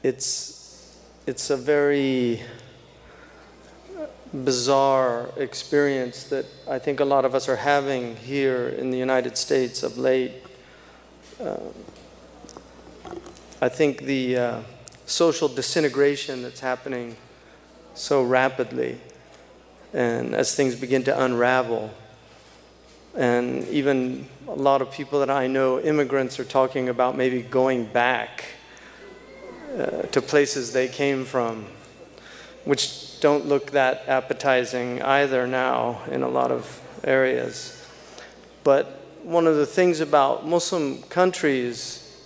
it's a very bizarre experience that I think a lot of us are having here in the United States of late. I think the social disintegration that's happening so rapidly, and as things begin to unravel, and even a lot of people that I know, immigrants, are talking about maybe going back to places they came from, which don't look that appetizing either now in a lot of areas. But one of the things about Muslim countries,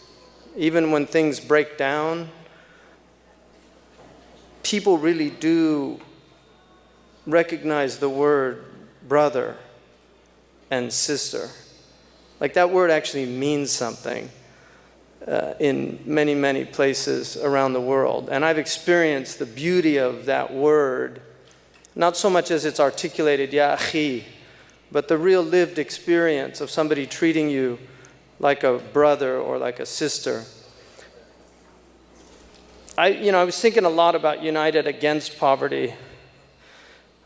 even when things break down, people really do recognize the word brother and sister. Like, that word actually means something in many, many places around the world. And I've experienced the beauty of that word, not so much as it's articulated, ya akhi, but the real lived experience of somebody treating you like a brother or like a sister. I was thinking a lot about united against poverty.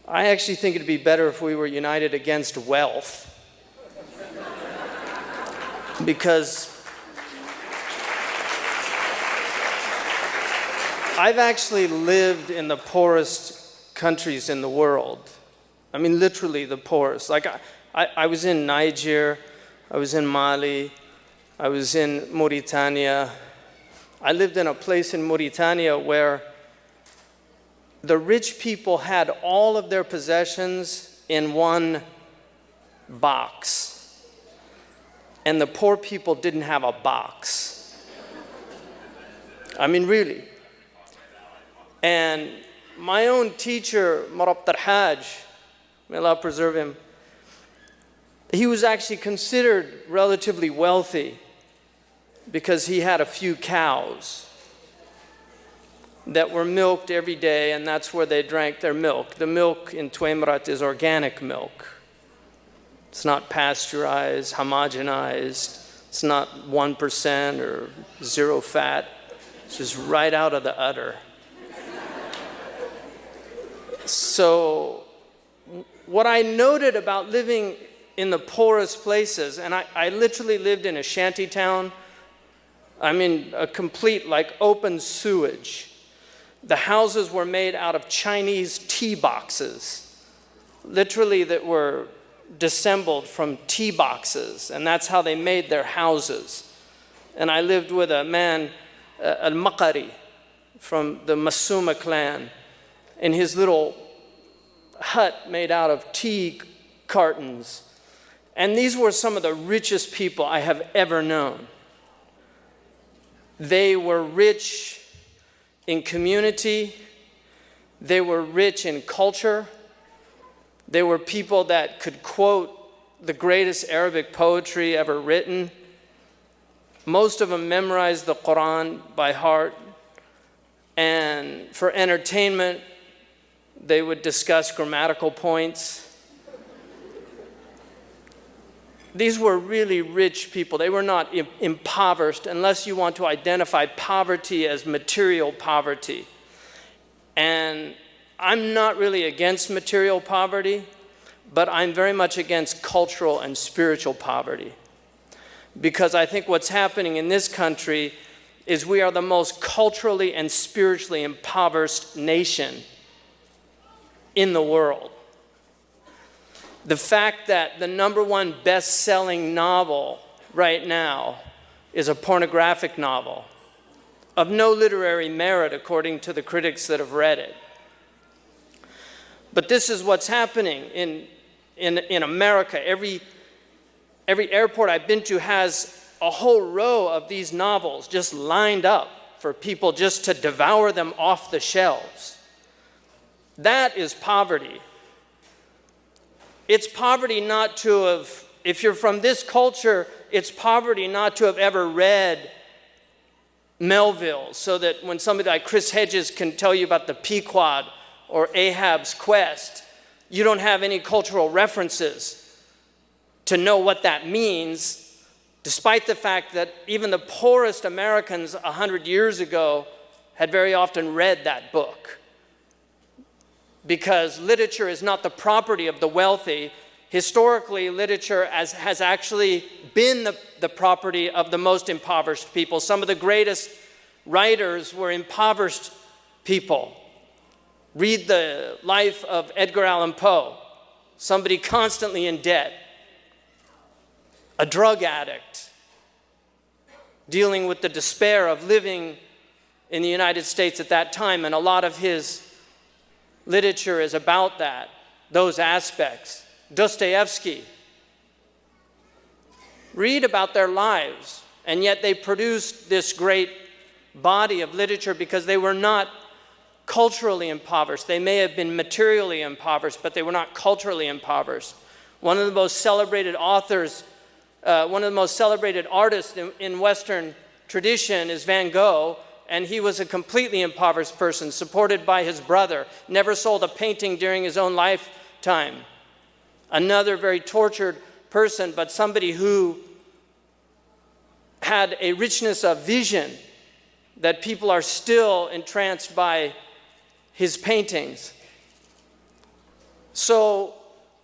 I actually think it'd be better if we were united against wealth. Because I've actually lived in the poorest countries in the world. I mean, literally the poorest. Like, I was in Niger, I was in Mali, I was in Mauritania. I lived in a place in Mauritania where the rich people had all of their possessions in one box, and the poor people didn't have a box. I mean, really. And my own teacher, Marab Tarhaj, may Allah preserve him, he was actually considered relatively wealthy because he had a few cows that were milked every day, and that's where they drank their milk. The milk in Tuemrat is organic milk. It's not pasteurized, homogenized. It's not 1% or zero fat. It's just right out of the udder. So what I noted about living in the poorest places, and I literally lived in a shanty town. I mean, a complete, like, open sewage. The houses were made out of Chinese tea boxes, literally, that were disassembled from tea boxes, and that's how they made their houses. And I lived with a man, Al-Maqari, from the Masuma clan, in his little hut made out of tea cartons. And these were some of the richest people I have ever known. They were rich in community. They were rich in culture. They were people that could quote the greatest Arabic poetry ever written. Most of them memorized the Quran by heart. And for entertainment, they would discuss grammatical points. These were really rich people. They were not impoverished, unless you want to identify poverty as material poverty. And I'm not really against material poverty, but I'm very much against cultural and spiritual poverty. Because I think what's happening in this country is we are the most culturally and spiritually impoverished nation in the world. The fact that the #1 best-selling novel right now is a pornographic novel of no literary merit, according to the critics that have read it. But this is what's happening in America. Every airport I've been to has a whole row of these novels just lined up for people just to devour them off the shelves. That is poverty. It's poverty not to have, if you're from this culture, it's poverty not to have ever read Melville, so that when somebody like Chris Hedges can tell you about the Pequod or Ahab's quest, you don't have any cultural references to know what that means, despite the fact that even the poorest Americans 100 years ago had very often read that book. Because literature is not the property of the wealthy. Historically, literature has actually been the property of the most impoverished people. Some of the greatest writers were impoverished people. Read the life of Edgar Allan Poe, somebody constantly in debt, a drug addict, dealing with the despair of living in the United States at that time, and a lot of his literature is about that, those aspects. Dostoevsky. Read about their lives, and yet they produced this great body of literature because they were not culturally impoverished. They may have been materially impoverished, but they were not culturally impoverished. One of the most celebrated authors, one of the most celebrated artists in Western tradition is Van Gogh, and he was a completely impoverished person, supported by his brother, never sold a painting during his own lifetime. Another very tortured person, but somebody who had a richness of vision that people are still entranced by his paintings. So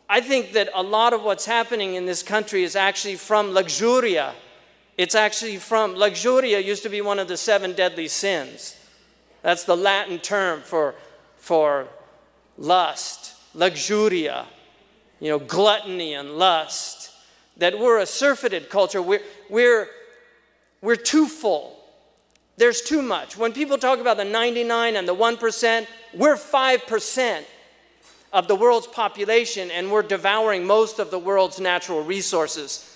I think that a lot of what's happening in this country is actually from luxuria. It's actually from, luxuria used to be one of the 7 deadly sins. That's the Latin term for lust, luxuria, gluttony and lust. That we're a surfeited culture. We're too full. There's too much. When people talk about the 99 and the 1%, we're 5% of the world's population, and we're devouring most of the world's natural resources.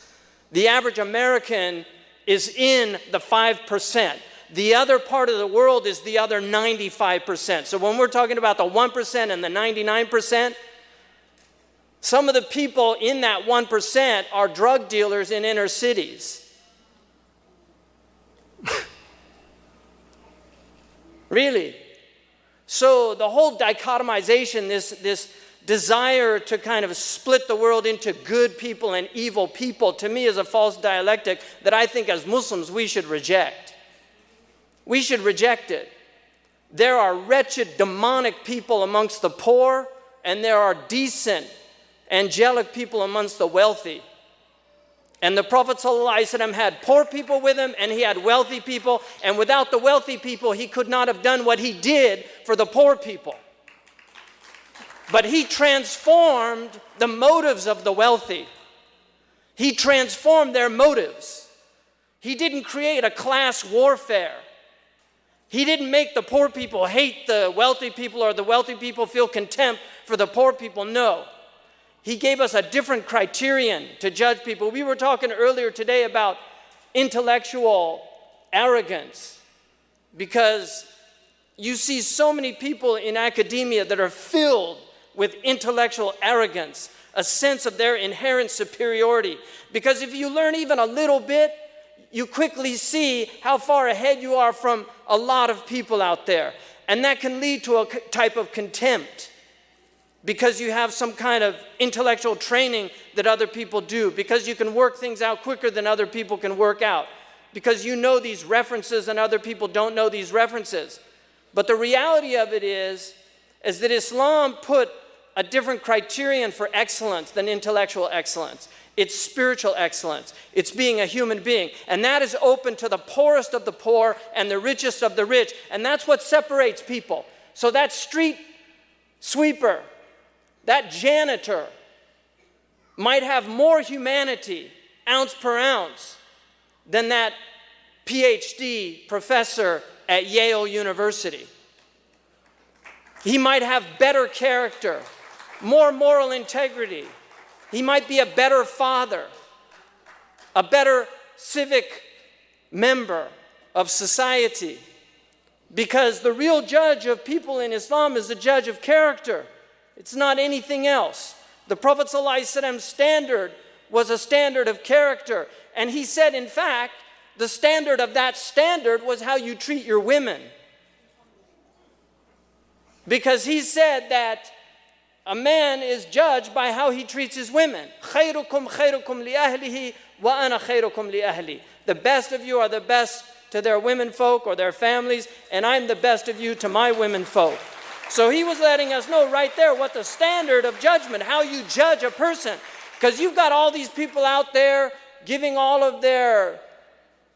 The average American is in the 5%. The other part of the world is the other 95%. So when we're talking about the 1% and the 99%, some of the people in that 1% are drug dealers in inner cities. Really. So the whole dichotomization, this desire to kind of split the world into good people and evil people, to me is a false dialectic that I think as Muslims we should reject. We should reject it. There are wretched, demonic people amongst the poor, and there are decent, angelic people amongst the wealthy. And the Prophet ﷺ had poor people with him, and he had wealthy people, and without the wealthy people, he could not have done what he did for the poor people. But he transformed the motives of the wealthy. He transformed their motives. He didn't create a class warfare. He didn't make the poor people hate the wealthy people or the wealthy people feel contempt for the poor people. No. He gave us a different criterion to judge people. We were talking earlier today about intellectual arrogance, because you see so many people in academia that are filled with intellectual arrogance, a sense of their inherent superiority. Because if you learn even a little bit, you quickly see how far ahead you are from a lot of people out there. And that can lead to a type of contempt, because you have some kind of intellectual training that other people do, because you can work things out quicker than other people can work out, because you know these references and other people don't know these references. But the reality of it is that Islam put a different criterion for excellence than intellectual excellence. It's spiritual excellence. It's being a human being. And that is open to the poorest of the poor and the richest of the rich. And that's what separates people. So that street sweeper, that janitor might have more humanity, ounce per ounce, than that PhD professor at Yale University. He might have better character, more moral integrity. He might be a better father, a better civic member of society. Because the real judge of people in Islam is the judge of character. It's not anything else. The Prophet ﷺ's standard was a standard of character. And he said, in fact, the standard of that standard was how you treat your women. Because he said that a man is judged by how he treats his women. خَيْرُكُمْ خَيْرُكُمْ لِأَهْلِهِ وَأَنَا خَيْرُكُمْ لِأَهْلِي. The best of you are the best to their women folk or their families, and I'm the best of you to my women folk. So he was letting us know right there what the standard of judgment, how you judge a person. Because you've got all these people out there giving all of their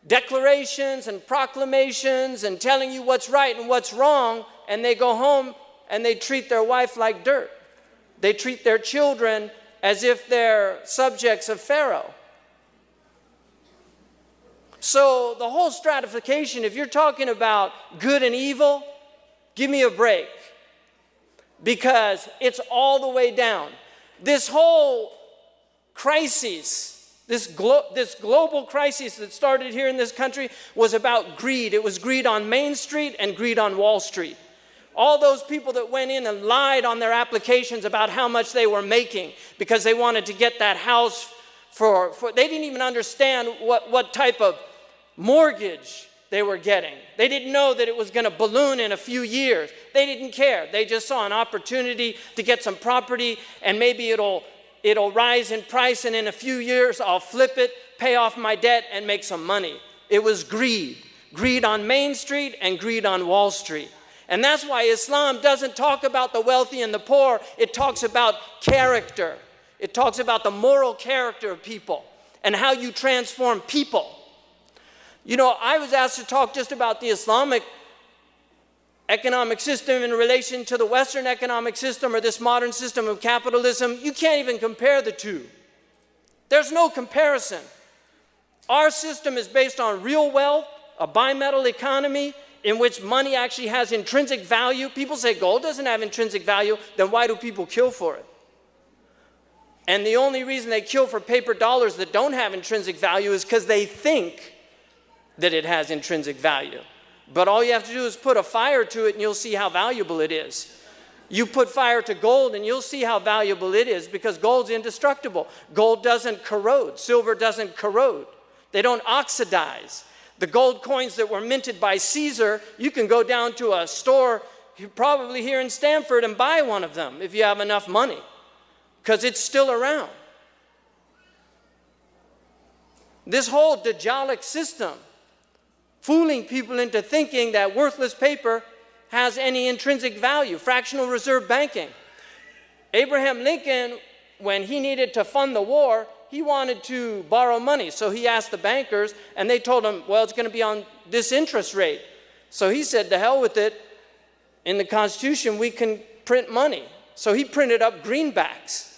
declarations and proclamations and telling you what's right and what's wrong, and they go home and they treat their wife like dirt. They treat their children as if they're subjects of Pharaoh. So the whole stratification, if you're talking about good and evil, give me a break. Because it's all the way down. This whole crisis, this global crisis that started here in this country was about greed. It was greed on Main Street and greed on Wall Street. All those people that went in and lied on their applications about how much they were making because they wanted to get that house for they didn't even understand what type of mortgage they were getting. They didn't know that it was going to balloon in a few years. They didn't care. They just saw an opportunity to get some property, and maybe it'll rise in price, and in a few years I'll flip it, pay off my debt, and make some money. It was greed. Greed on Main Street and greed on Wall Street. And that's why Islam doesn't talk about the wealthy and the poor. It talks about character. It talks about the moral character of people and how you transform people. You know, I was asked to talk just about the Islamic economic system in relation to the Western economic system or this modern system of capitalism. You can't even compare the two. There's no comparison. Our system is based on real wealth, a bimetal economy in which money actually has intrinsic value. People say gold doesn't have intrinsic value, then why do people kill for it? And the only reason they kill for paper dollars that don't have intrinsic value is because they think that it has intrinsic value. But all you have to do is put a fire to it and you'll see how valuable it is. You put fire to gold and you'll see how valuable it is because gold's indestructible. Gold doesn't corrode. Silver doesn't corrode. They don't oxidize. The gold coins that were minted by Caesar, you can go down to a store probably here in Stamford and buy one of them if you have enough money because it's still around. This whole Dajjalic system, fooling people into thinking that worthless paper has any intrinsic value. Fractional reserve banking. Abraham Lincoln, when he needed to fund the war, he wanted to borrow money. So he asked the bankers, and they told him, well, it's going to be on this interest rate. So he said, to hell with it. In the Constitution, we can print money. So he printed up greenbacks.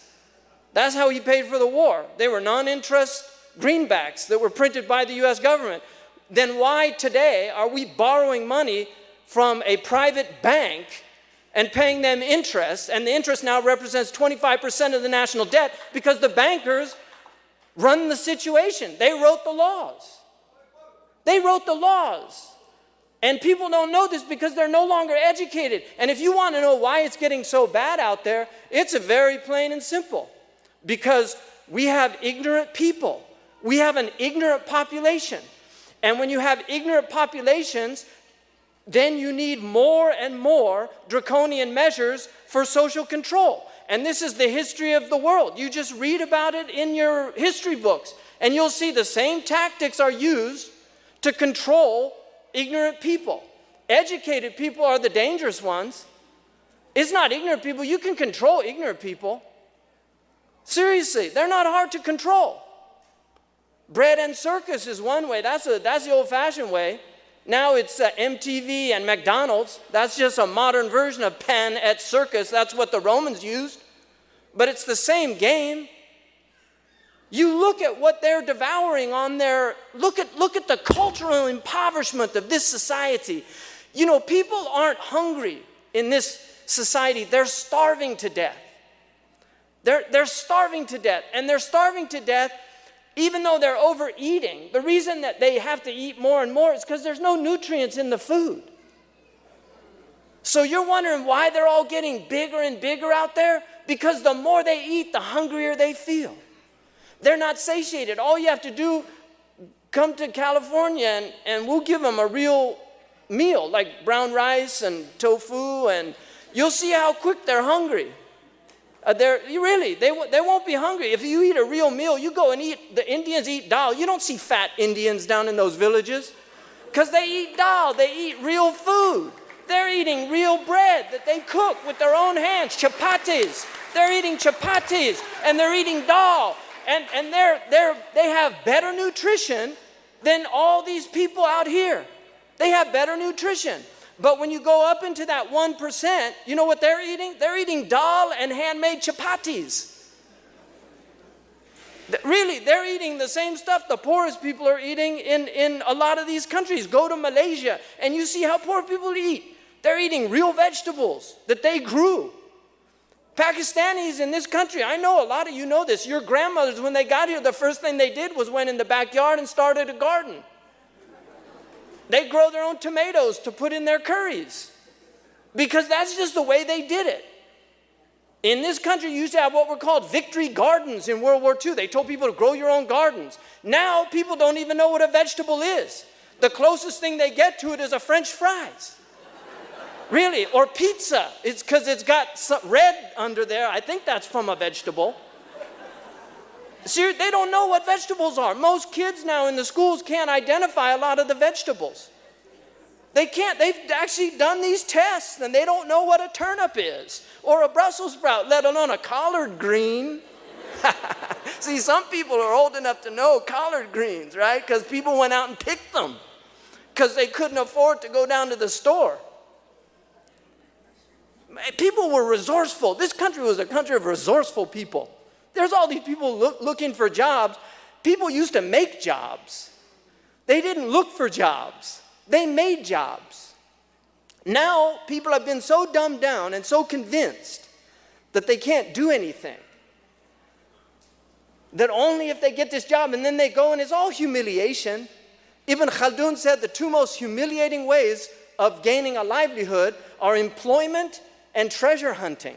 That's how he paid for the war. They were non-interest greenbacks that were printed by the U.S. government. Then why today are we borrowing money from a private bank and paying them interest, and the interest now represents 25% of the national debt because the bankers run the situation. They wrote the laws. They wrote the laws. And people don't know this because they're no longer educated. And if you want to know why it's getting so bad out there, it's very plain and simple. Because we have ignorant people. We have an ignorant population. And when you have ignorant populations, then you need more and more draconian measures for social control. And this is the history of the world. You just read about it in your history books, and you'll see the same tactics are used to control ignorant people. Educated people are the dangerous ones. It's not ignorant people. You can control ignorant people. Seriously, they're not hard to control. Bread and circus is one way. That's the old-fashioned way. Now it's MTV and McDonald's. That's just a modern version of pan et circus. That's what the Romans used. But it's the same game. You look at what they're devouring on their... Look at the cultural impoverishment of this society. You know, people aren't hungry in this society. They're starving to death. They're starving to death. And they're starving to death even though they're overeating. The reason that they have to eat more and more is because there's no nutrients in the food. So you're wondering why they're all getting bigger and bigger out there? Because the more they eat, the hungrier they feel. They're not satiated. All you have to do, come to California and we'll give them a real meal like brown rice and tofu, and you'll see how quick they're hungry. They won't be hungry. If you eat a real meal, you go and eat, the Indians eat dal. You don't see fat Indians down in those villages. Because they eat dal, they eat real food. They're eating real bread that they cook with their own hands, chapatis. They're eating chapatis and they're eating dal. And they have better nutrition than all these people out here. They have better nutrition. But when you go up into that 1%, you know what they're eating? They're eating dal and handmade chapatis. Really, they're eating the same stuff the poorest people are eating in a lot of these countries. Go to Malaysia and you see how poor people eat. They're eating real vegetables that they grew. Pakistanis in this country, I know a lot of you know this. Your grandmothers, when they got here, the first thing they did was went in the backyard and started a garden. They grow their own tomatoes to put in their curries because that's just the way they did it. In this country, you used to have what were called victory gardens in World War II. They told people to grow your own gardens. Now, people don't even know what a vegetable is. The closest thing they get to it is a French fries. Really, or pizza. It's because it's got some red under there. I think that's from a vegetable. See, they don't know what vegetables are. Most kids now in the schools can't identify a lot of the vegetables. They can't. They've actually done these tests and they don't know what a turnip is or a Brussels sprout, let alone a collard green. See, some people are old enough to know collard greens, right? Because people went out and picked them because they couldn't afford to go down to the store. People were resourceful. This country was a country of resourceful people. There's all these people looking for jobs. People used to make jobs. They didn't look for jobs. They made jobs. Now, people have been so dumbed down and so convinced that they can't do anything. That only if they get this job and then they go and it's all humiliation. Ibn Khaldun said the two most humiliating ways of gaining a livelihood are employment and treasure hunting.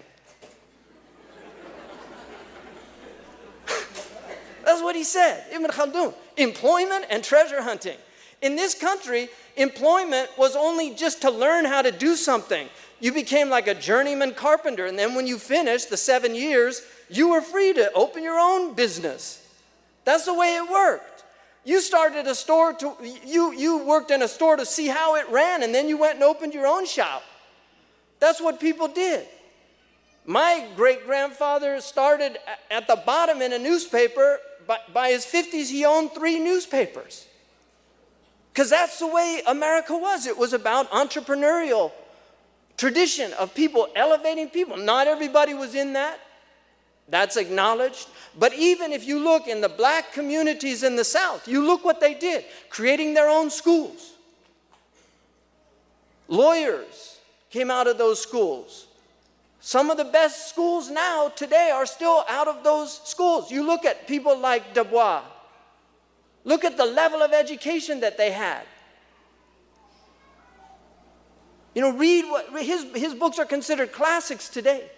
That's what he said, Ibn Khaldun. Employment and treasure hunting. In this country, employment was only just to learn how to do something. You became like a journeyman carpenter, and then when you finished the 7 years, you were free to open your own business. That's the way it worked. You started a store, you worked in a store to see how it ran, and then you went and opened your own shop. That's what people did. My great-grandfather started at the bottom in a newspaper. By his 50s, he owned 3 newspapers. Because that's the way America was. It was about entrepreneurial tradition of people elevating people. Not everybody was in that. That's acknowledged. But even if you look in the black communities in the South, you look what they did, creating their own schools. Lawyers came out of those schools. Some of the best schools now, today, are still out of those schools. You look at people like Du Bois. Look at the level of education that they had. You know, read what his books are considered classics today.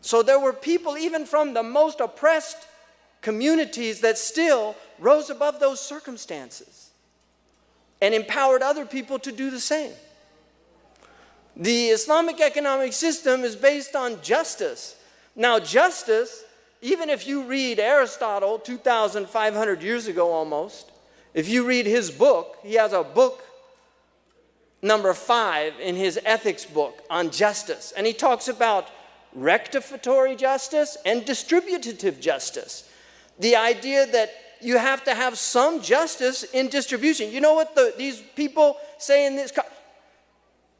So there were people even from the most oppressed communities that still rose above those circumstances and empowered other people to do the same. The Islamic economic system is based on justice. Now, justice, even if you read Aristotle 2,500 years ago almost, if you read his book, he has a book number 5 in his ethics book on justice. And he talks about rectificatory justice and distributive justice. The idea that you have to have some justice in distribution. You know what these people say in this?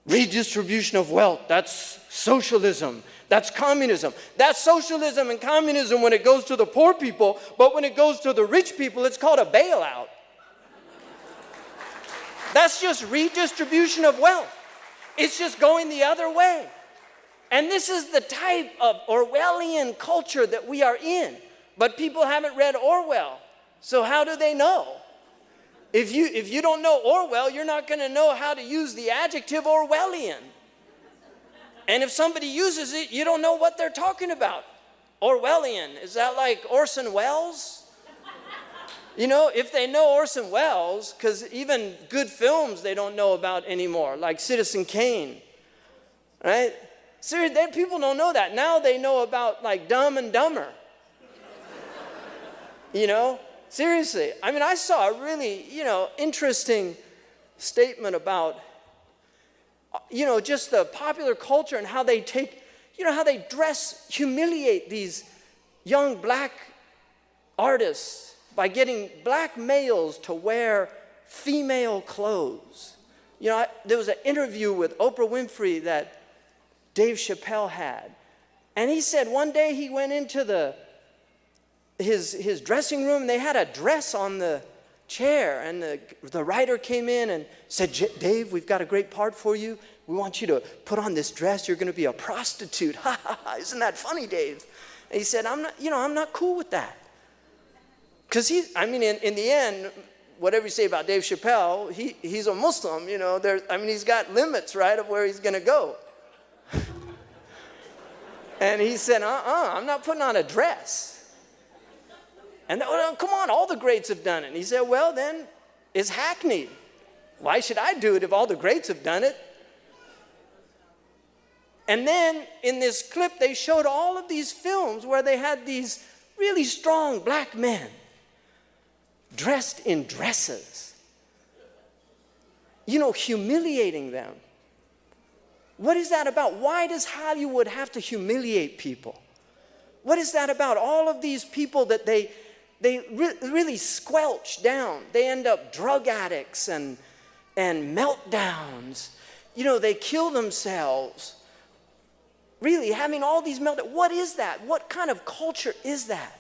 Redistribution of wealth, that's socialism, that's communism. That's socialism and communism when it goes to the poor people, but when it goes to the rich people, it's called a bailout. That's just redistribution of wealth. It's just going the other way. And this is the type of Orwellian culture that we are in. But people haven't read Orwell, so how do they know? If you don't know Orwell, you're not going to know how to use the adjective Orwellian. And if somebody uses it, you don't know what they're talking about. Orwellian, is that like Orson Welles? You know, if they know Orson Welles, because even good films they don't know about anymore, like Citizen Kane, right? Seriously, people don't know that. Now they know about like Dumb and Dumber. You know? Seriously. I mean, I saw a really, interesting statement about, just the popular culture and how they take, how they humiliate these young black artists by getting black males to wear female clothes. There was an interview with Oprah Winfrey that Dave Chappelle had. And he said one day he went into his dressing room, and they had a dress on the chair. And the writer came in and said, Dave, we've got a great part for you. We want you to put on this dress. You're going to be a prostitute. Ha, ha, ha. Isn't that funny, Dave? And he said, I'm not cool with that. Because in the end, whatever you say about Dave Chappelle, he's a Muslim, he's got limits, right, of where he's going to go. And he said, I'm not putting on a dress. And come on, all the greats have done it. And he said, well, then it's hackneyed. Why should I do it if all the greats have done it? And then in this clip, they showed all of these films where they had these really strong black men dressed in dresses, humiliating them. What is that about? Why does Hollywood have to humiliate people? What is that about? All of these people that they really squelch down. They end up drug addicts and meltdowns. They kill themselves. Really, having all these meltdowns. What is that? What kind of culture is that?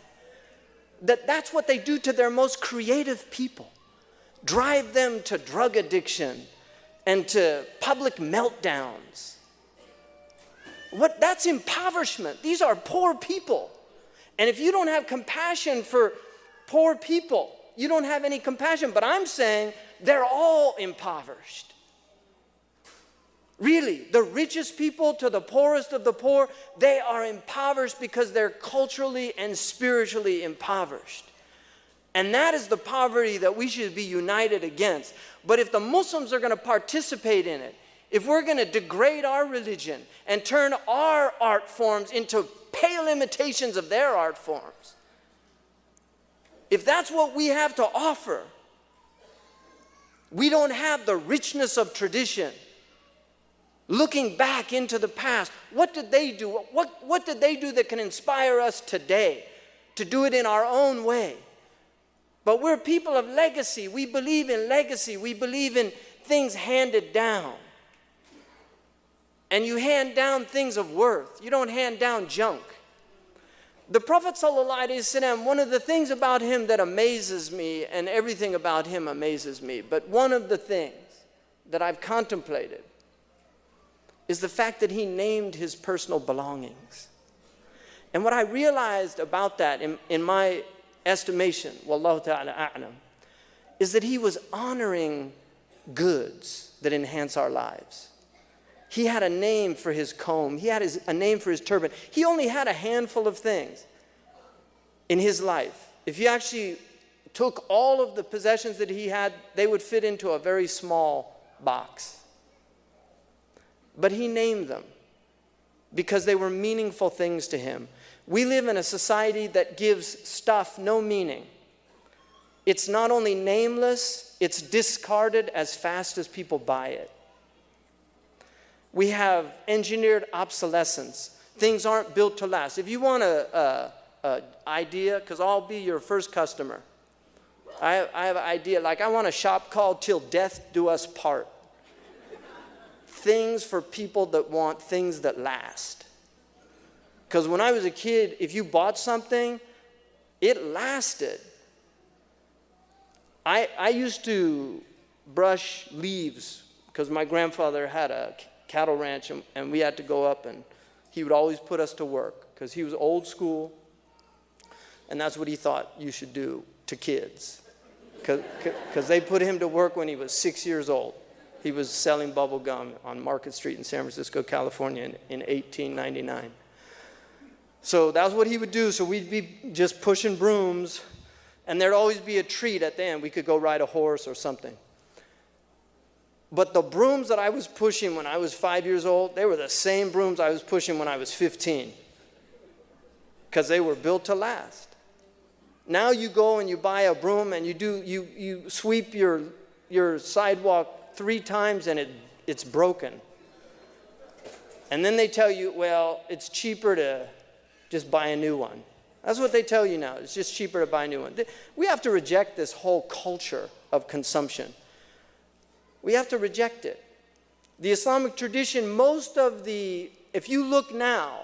That's what they do to their most creative people. Drive them to drug addiction and to public meltdowns. That's impoverishment. These are poor people. And if you don't have compassion for poor people, you don't have any compassion. But I'm saying they're all impoverished. Really, the richest people to the poorest of the poor, they are impoverished because they're culturally and spiritually impoverished. And that is the poverty that we should be united against. But if the Muslims are going to participate in it, if we're going to degrade our religion and turn our art forms into pale imitations of their art forms, if that's what we have to offer, we don't have the richness of tradition. Looking back into the past, what did they do? What did they do that can inspire us today to do it in our own way? But we're people of legacy. We believe in legacy. We believe in things handed down. And you hand down things of worth. You don't hand down junk. The Prophet ﷺ, one of the things about him that amazes me, and everything about him amazes me, but one of the things that I've contemplated is the fact that he named his personal belongings. And what I realized about that, in my estimation, wallahu ta'ala a'lam, is that he was honoring goods that enhance our lives. He had a name for his comb. He had a name for his turban. He only had a handful of things in his life. If you actually took all of the possessions that he had, they would fit into a very small box. But he named them because they were meaningful things to him. We live in a society that gives stuff no meaning. It's not only nameless, it's discarded as fast as people buy it. We have engineered obsolescence. Things aren't built to last. If you want an idea, because I'll be your first customer. I have an idea, like I want a shop called Till Death Do Us Part. Things for people that want things that last. Because when I was a kid, if you bought something, it lasted. I used to brush leaves because my grandfather had a cattle ranch, and we had to go up, and he would always put us to work because he was old school, and that's what he thought you should do to kids. Because they put him to work when he was 6 years old. He was selling bubble gum on Market Street in San Francisco, California in 1899. So that was what he would do. So we'd be just pushing brooms, and there'd always be a treat at the end. We could go ride a horse or something. But the brooms that I was pushing when I was 5 years old, they were the same brooms I was pushing when I was 15. Because they were built to last. Now you go and you buy a broom and you sweep your sidewalk 3 times and it's broken. And then they tell you, well, it's cheaper to just buy a new one. That's what they tell you now. It's just cheaper to buy a new one. We have to reject this whole culture of consumption. We have to reject it. The Islamic tradition, if you look now,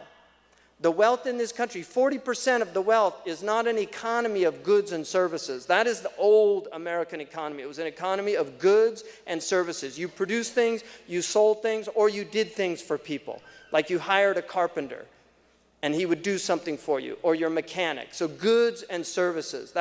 the wealth in this country, 40% of the wealth is not an economy of goods and services. That is the old American economy. It was an economy of goods and services. You produced things, you sold things, or you did things for people. Like you hired a carpenter, and he would do something for you, or your mechanic. So goods and services.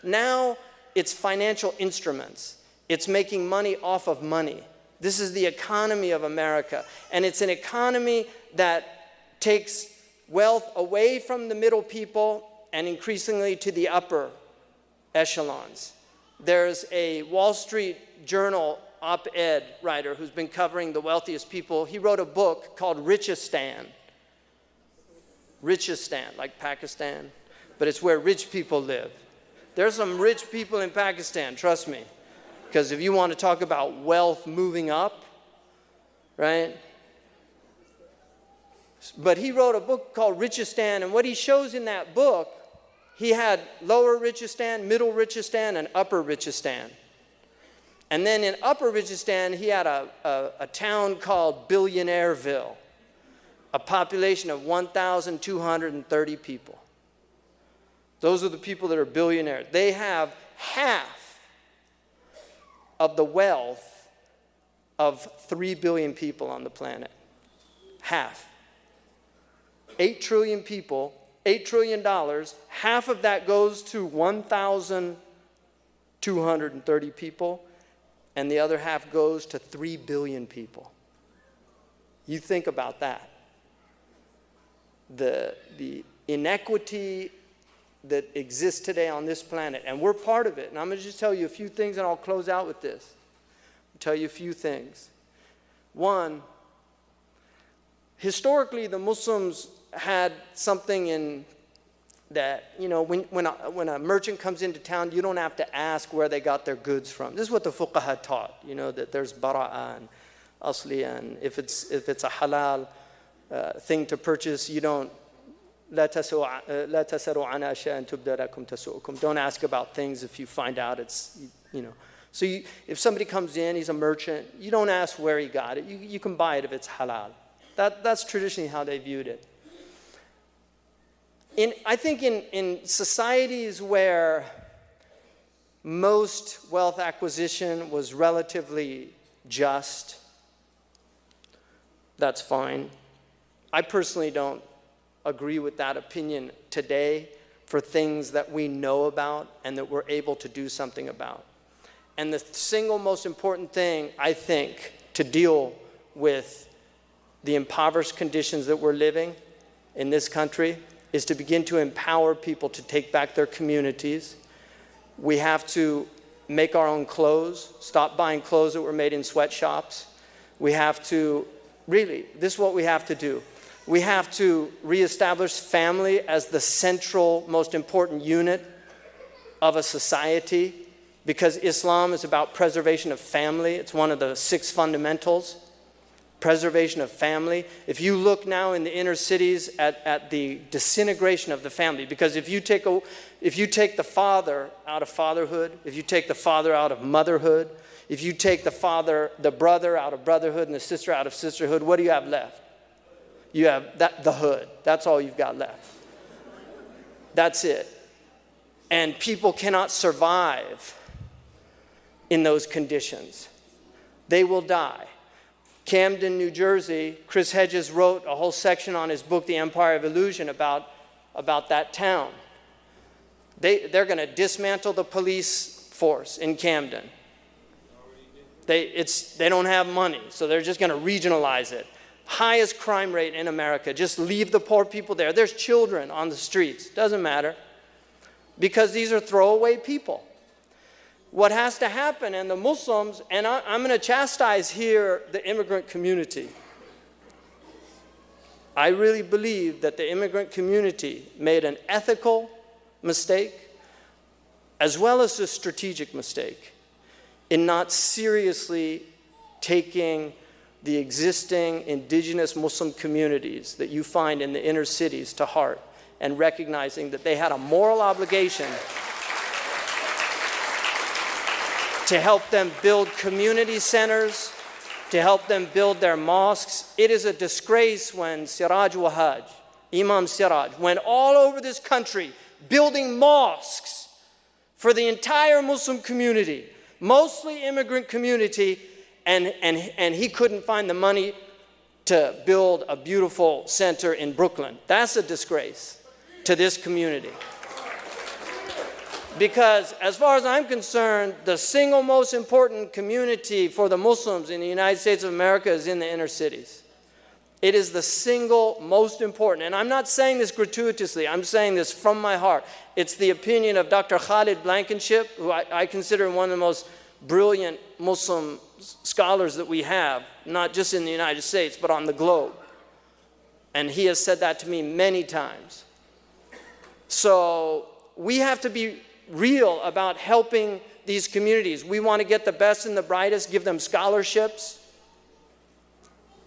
Now it's financial instruments. It's making money off of money. This is the economy of America. And it's an economy that takes wealth away from the middle people and increasingly to the upper echelons. There's a Wall Street Journal op-ed writer who's been covering the wealthiest people. He wrote a book called Richistan. Richistan, like Pakistan, but it's where rich people live. There's some rich people in Pakistan, trust me. Because if you want to talk about wealth moving up, right? But he wrote a book called Richistan, and what he shows in that book, he had lower Richistan, middle Richistan, and upper Richistan. And then in upper Richistan, he had a town called Billionaireville, a population of 1,230 people. Those are the people that are billionaires. They have half of the wealth of 3 billion people on the planet. Half. 8 trillion people, $8 trillion, half of that goes to 1,230 people, and the other half goes to 3 billion people. You think about that. The inequity that exists today on this planet, and we're part of it. And I'm going to just tell you a few things, and I'll close out with this. I'll tell you a few things. One, historically, the Muslims had something in that, when a merchant comes into town, you don't have to ask where they got their goods from. This is what the fuqaha taught, that there's bara'a and asliya, and if it's a halal thing to purchase, you don't, لا تسألوا عن أشياء تبدى لكم تسؤكم. Don't ask about things if you find out it's, So if somebody comes in, he's a merchant, you don't ask where he got it. You can buy it if it's halal. That's traditionally how they viewed it. I think in societies where most wealth acquisition was relatively just, that's fine. I personally don't agree with that opinion today for things that we know about and that we're able to do something about. And the single most important thing, I think, to deal with the impoverished conditions that we're living in this country is to begin to empower people to take back their communities. We have to make our own clothes, stop buying clothes that were made in sweatshops. We have to, this is what we have to do. We have to reestablish family as the central, most important unit of a society, because Islam is about preservation of family. It's one of the 6 fundamentals, preservation of family. If you look now in the inner cities at the disintegration of the family, because if you take the father out of fatherhood, if you take the father out of motherhood, if you take the brother out of brotherhood and the sister out of sisterhood, what do you have left? You have the hood. That's all you've got left. That's it. And people cannot survive in those conditions. They will die. Camden, New Jersey, Chris Hedges wrote a whole section on his book, The Empire of Illusion, about that town. They're going to dismantle the police force in Camden. They don't have money, so they're just going to regionalize it. Highest crime rate in America. Just leave the poor people there. There's children on the streets. Doesn't matter. Because these are throwaway people. What has to happen, and the Muslims, and I'm going to chastise here the immigrant community. I really believe that the immigrant community made an ethical mistake, as well as a strategic mistake in not seriously taking the existing indigenous Muslim communities that you find in the inner cities to heart and recognizing that they had a moral obligation to help them build community centers, to help them build their mosques. It is a disgrace when Siraj Wahaj, Imam Siraj, went all over this country building mosques for the entire Muslim community, mostly immigrant community, and he couldn't find the money to build a beautiful center in Brooklyn. That's a disgrace to this community. Because as far as I'm concerned, the single most important community for the Muslims in the United States of America is in the inner cities. It is the single most important. And I'm not saying this gratuitously. I'm saying this from my heart. It's the opinion of Dr. Khalid Blankenship, who I consider one of the most brilliant Muslim scholars that we have, not just in the United States, but on the globe. And he has said that to me many times. So we have to be real about helping these communities. We want to get the best and the brightest, give them scholarships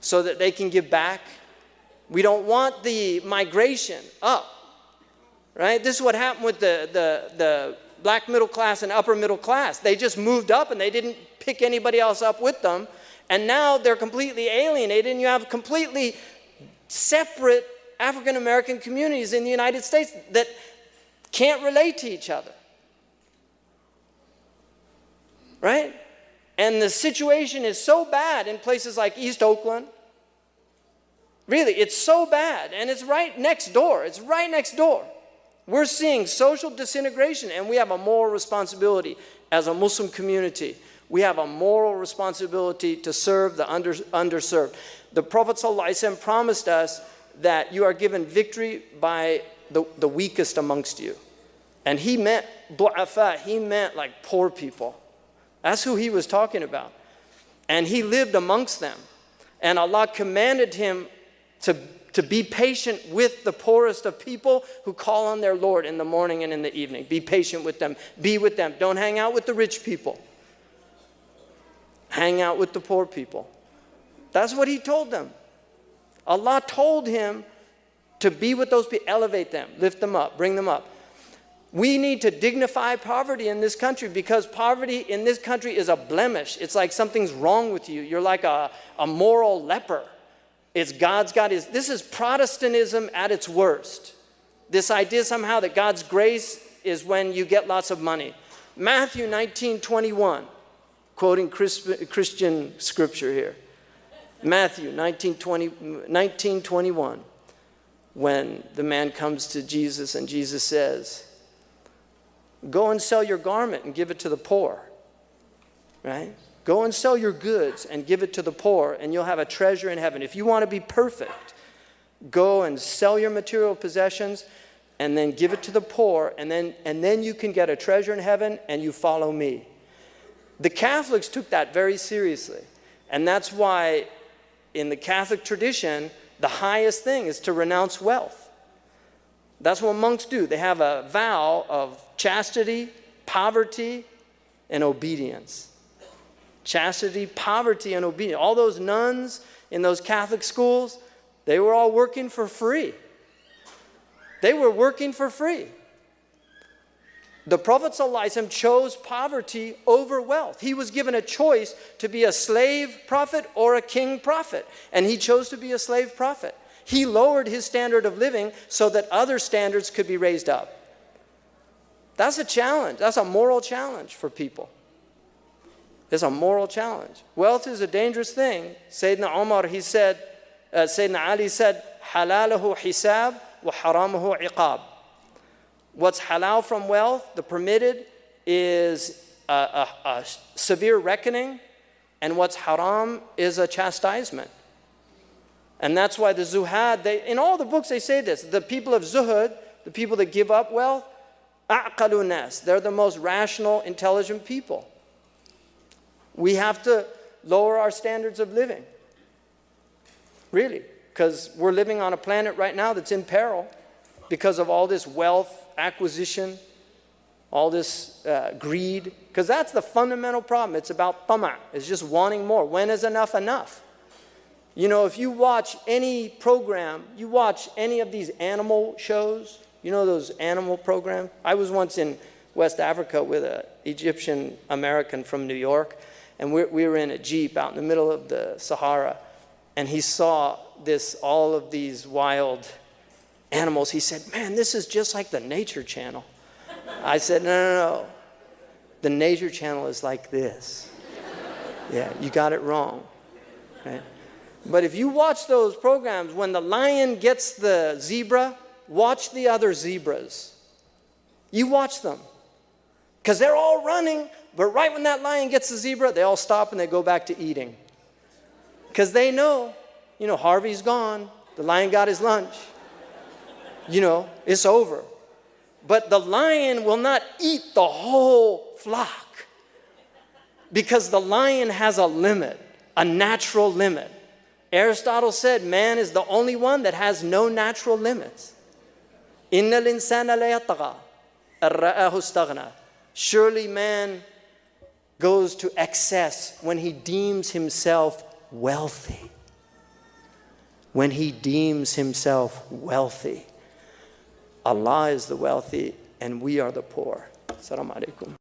so that they can give back. We don't want the migration up, right? This is what happened with the black middle class and upper middle class. They just moved up and they didn't pick anybody else up with them. And now they're completely alienated, and you have completely separate African American communities in the United States that can't relate to each other. Right? And the situation is so bad in places like East Oakland. Really, it's so bad. And it's right next door. It's right next door. We're seeing social disintegration, and we have a moral responsibility as a Muslim community. We have a moral responsibility to serve the underserved. The Prophet ﷺ promised us that you are given victory by the weakest amongst you. And he meant du'afa, he meant like poor people. That's who he was talking about. And he lived amongst them. And Allah commanded him to be patient with the poorest of people who call on their Lord in the morning and in the evening. Be patient with them. Be with them. Don't hang out with the rich people. Hang out with the poor people. That's what he told them. Allah told him to be with those people, elevate them, lift them up, bring them up. We need to dignify poverty in this country, because poverty in this country is a blemish. It's like something's wrong with you. You're like a moral leper. It's God's got his. This is Protestantism at its worst. This idea somehow that God's grace is when you get lots of money. Matthew 19:21, quoting Christian scripture here. Matthew 19:21, when the man comes to Jesus and Jesus says, go and sell your garment and give it to the poor, right? Go and sell your goods and give it to the poor, and you'll have a treasure in heaven. If you want to be perfect, go and sell your material possessions and then give it to the poor, and then you can get a treasure in heaven, and you follow me. The Catholics took that very seriously, and that's why in the Catholic tradition, the highest thing is to renounce wealth. That's what monks do. They have a vow of chastity, poverty, and obedience. Chastity, poverty, and obedience. All those nuns in those Catholic schools, they were all working for free. They were working for free. The Prophet ﷺ chose poverty over wealth. He was given a choice to be a slave prophet or a king prophet, and he chose to be a slave prophet. He lowered his standard of living so that other standards could be raised up. That's a challenge. That's a moral challenge for people. It's a moral challenge. Wealth is a dangerous thing. Sayyidina Umar, he said, Sayyidina Ali said, halalahu hisab wa haramuhu iqab. What's halal from wealth, the permitted, is a severe reckoning, and what's haram is a chastisement. And that's why the zuhad, in all the books they say this, the people of zuhud, the people that give up wealth, a'qalu nas, they're the most rational, intelligent people. We have to lower our standards of living. Really, because we're living on a planet right now that's in peril because of all this wealth acquisition, all this greed, because that's the fundamental problem. It's about tama'. It's just wanting more. When is enough enough? You know, if you watch any program, you watch any of these animal shows, you know those animal programs? I was once in West Africa with an Egyptian American from New York, and we were in a Jeep out in the middle of the Sahara, and he saw all of these wild animals. He said, man, this is just like the Nature Channel. I said, no. The Nature Channel is like this. Yeah, you got it wrong. Right? But if you watch those programs, when the lion gets the zebra, watch the other zebras. You watch them. Because they're all running, but right when that lion gets the zebra, they all stop and they go back to eating. Because they know, Harvey's gone. The lion got his lunch. It's over. But the lion will not eat the whole flock. Because the lion has a limit, a natural limit. Aristotle said man is the only one that has no natural limits. Inna al-insana la yatgha ar-ra'ahu istaghna. Surely man goes to excess when he deems himself wealthy. When he deems himself wealthy. Allah is the wealthy and we are the poor. Assalamu alaikum.